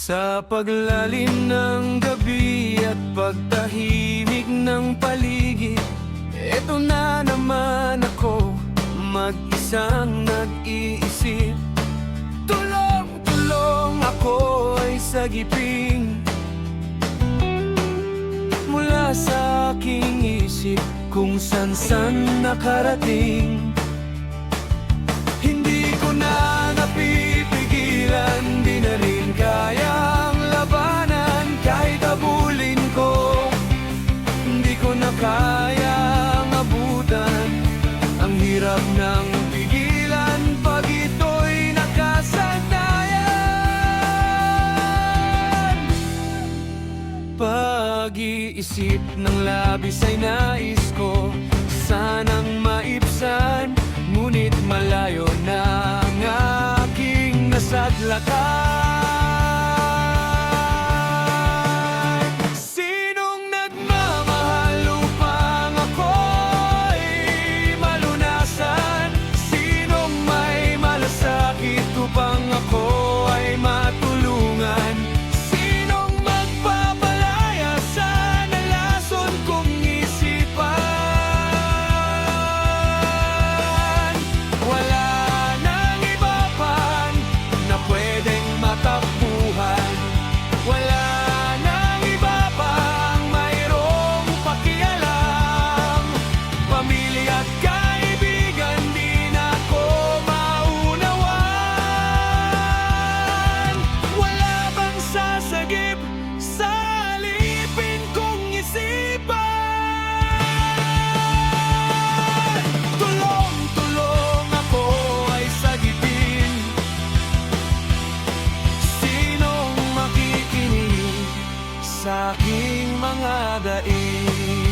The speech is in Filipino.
Sa paglalim ng gabi at pagtahimik ng paligid, eto na naman ako, mag-isang nag-iisip. Tulong-tulong ako ay sagipin mula sa aking isip kung san-san nakarating. Hindi ko na napipigilan, di na rin kayang labanan. Kahit abulin ko, hindi ko na kayang abutan. Ang hirap ng pigilan pag ito'y nakasanayan. Pag-iisip ng labis ay nais ko sanang maibsan, ngunit malayo na ang aking nasadlakan. Sinong nagmamahal upang ako'y malunasan? Sinong may malasakit upang ako ay matulungan? Sinong magpapalaya sa nalason kong isipan? Wala nang iba pa na pwedeng matakbuhan. Wala nang iba pang mayroong pakialam. Pamilya at kaibigan, di na ko maunawan. Wala bang sasagip sa alipin kong isipan? Tulong-tulong ako ay sagipin. Sinong makikinig sa aking mga daing?